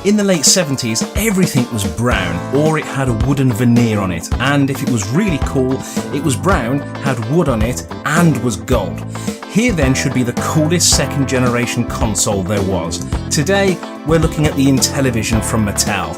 In the late 70s, everything was brown, or it had a wooden veneer on it, and if it was really cool, it was brown, had wood on it, and was gold. Here then should be the coolest second generation console there was. Today, we're looking at the Intellivision from Mattel.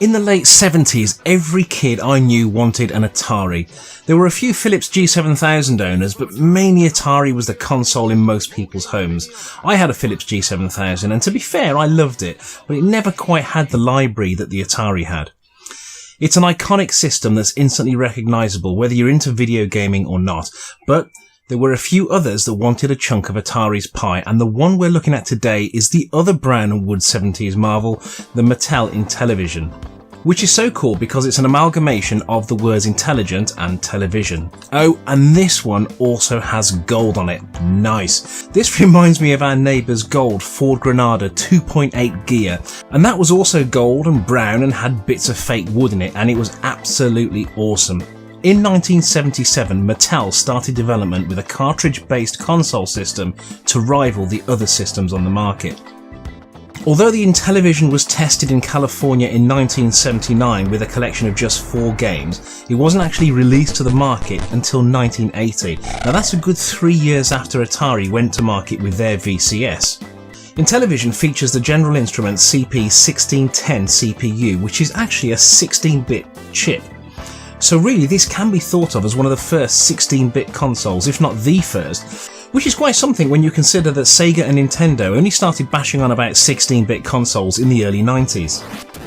In the late 70s, every kid I knew wanted an Atari. There were a few Philips G7000 owners, but mainly Atari was the console in most people's homes. I had a Philips G7000, and to be fair, I loved it, but it never quite had the library that the Atari had. It's an iconic system that's instantly recognisable, whether you're into video gaming or not, but there were a few others that wanted a chunk of Atari's pie, and the one we're looking at today is the other brown and wood 70s marvel, the Mattel Intellivision. Which is so cool because it's an amalgamation of the words intelligent and television. Oh, and this one also has gold on it. Nice. This reminds me of our neighbour's gold Ford Granada 2.8 gear, and that was also gold and brown and had bits of fake wood in it, and it was absolutely awesome. In 1977, Mattel started development with a cartridge-based console system to rival the other systems on the market. Although the Intellivision was tested in California in 1979 with a collection of just 4 games, it wasn't actually released to the market until 1980. Now that's a good 3 years after Atari went to market with their VCS. Intellivision features the General Instrument CP1610 CPU, which is actually a 16-bit chip. So really this can be thought of as one of the first 16-bit consoles, if not the first, which is quite something when you consider that Sega and Nintendo only started bashing on about 16-bit consoles in the early 90s.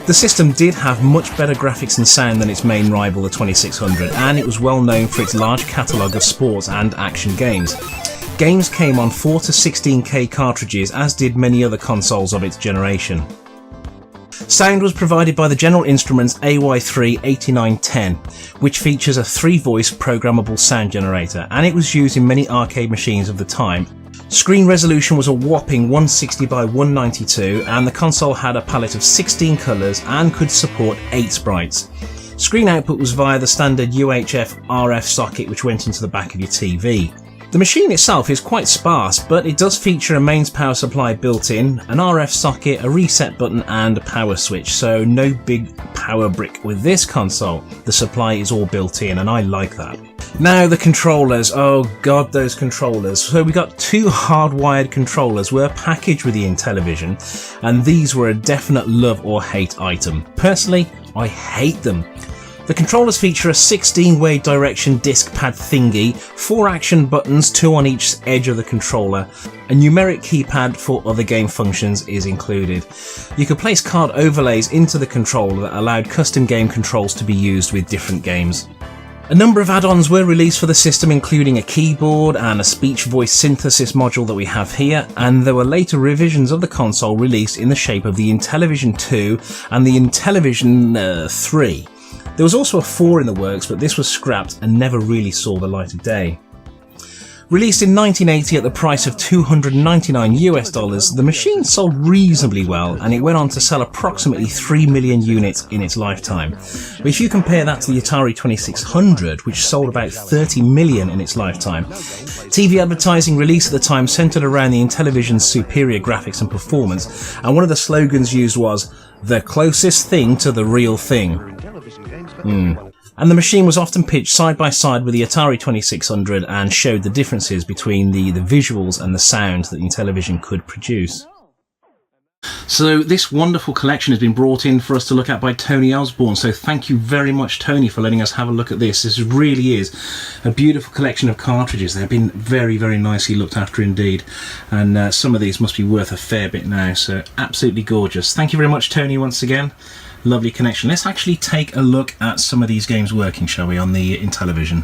The system did have much better graphics and sound than its main rival, the 2600, and it was well known for its large catalogue of sports and action games. Games came on 4 to 16K cartridges, as did many other consoles of its generation. Sound was provided by the General Instruments AY3-8910, which features a 3-voice programmable sound generator, and it was used in many arcade machines of the time. Screen resolution was a whopping 160 by 192, and the console had a palette of 16 colours and could support 8 sprites. Screen output was via the standard UHF RF socket which went into the back of your TV. The machine itself is quite sparse, but it does feature a mains power supply built in, an RF socket, a reset button and a power switch, so no big power brick with this console. The supply is all built in and I like that. Now the controllers, oh god those controllers. So we got 2 hardwired controllers were packaged with the Intellivision, and these were a definite love or hate item. Personally, I hate them. The controllers feature a 16-way direction disc pad thingy, 4 action buttons, 2 on each edge of the controller. A numeric keypad for other game functions is included. You could place card overlays into the controller that allowed custom game controls to be used with different games. A number of add-ons were released for the system, including a keyboard and a speech voice synthesis module that we have here, and there were later revisions of the console released in the shape of the Intellivision 2 and the Intellivision 3. There was also a 4 in the works, but this was scrapped and never really saw the light of day. Released in 1980 at the price of $299 the machine sold reasonably well, and it went on to sell approximately 3 million units in its lifetime. But if you compare that to the Atari 2600, which sold about 30 million in its lifetime, TV advertising released at the time centred around the Intellivision's superior graphics and performance, and one of the slogans used was, "The closest thing to the real thing." And the machine was often pitched side by side with the Atari 2600 and showed the differences between the visuals and the sound that the Intellivision could produce. So this wonderful collection has been brought in for us to look at by Tony Osborne, so thank you very much Tony for letting us have a look at this. This really is a beautiful collection of cartridges. They've been very, very nicely looked after indeed, and some of these must be worth a fair bit now, so absolutely gorgeous. Thank you very much Tony once again. Lovely connection. Let's actually take a look at some of these games working, shall we, on the Intellivision.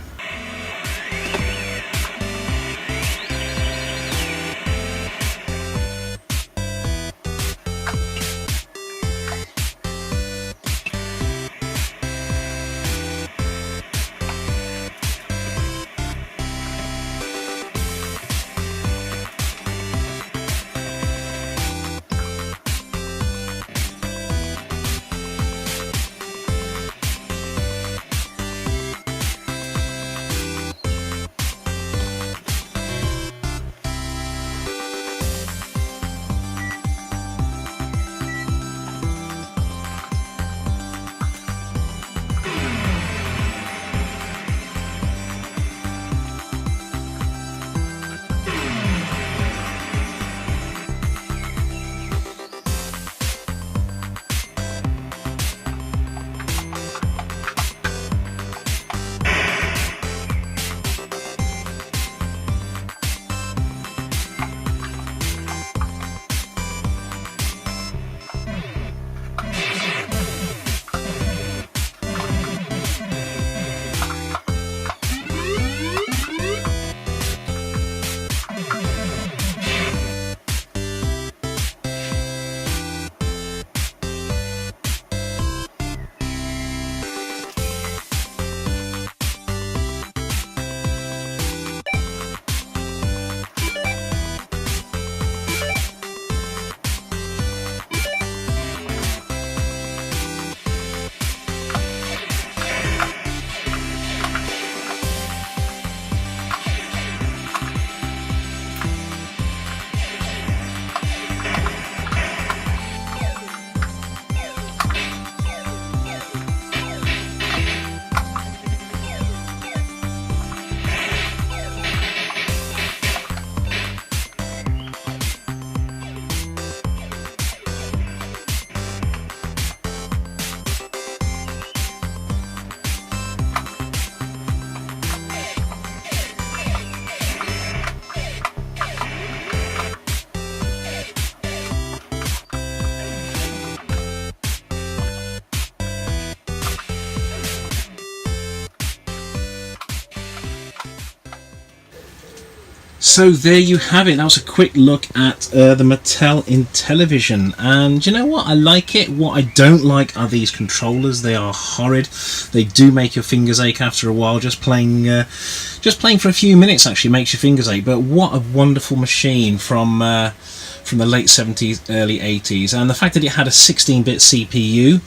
So there you have it. That was a quick look at the Mattel Intellivision, and you know what? I like it. What I don't like are these controllers. They are horrid. They do make your fingers ache after a while. Just playing for a few minutes actually makes your fingers ache. But what a wonderful machine from the late 70s, early 80s, and the fact that it had a 16-bit CPU,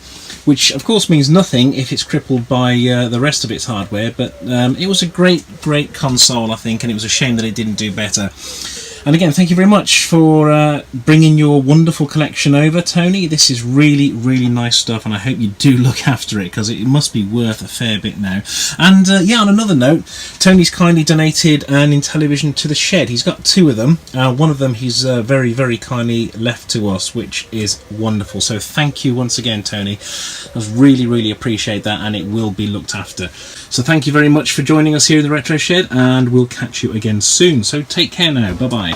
which of course means nothing if it's crippled by the rest of its hardware, but it was a great console, I think, and it was a shame that it didn't do better. And again, thank you very much for bringing your wonderful collection over, Tony. This is really nice stuff, and I hope you do look after it, because it must be worth a fair bit now. And yeah, on another note, Tony's kindly donated an Intellivision to the shed. He's got two of them. One of them he's very kindly left to us, which is wonderful. So thank you once again, Tony. I really appreciate that, and it will be looked after. So thank you very much for joining us here in the Retro Shed, and we'll catch you again soon. So take care now. Bye bye.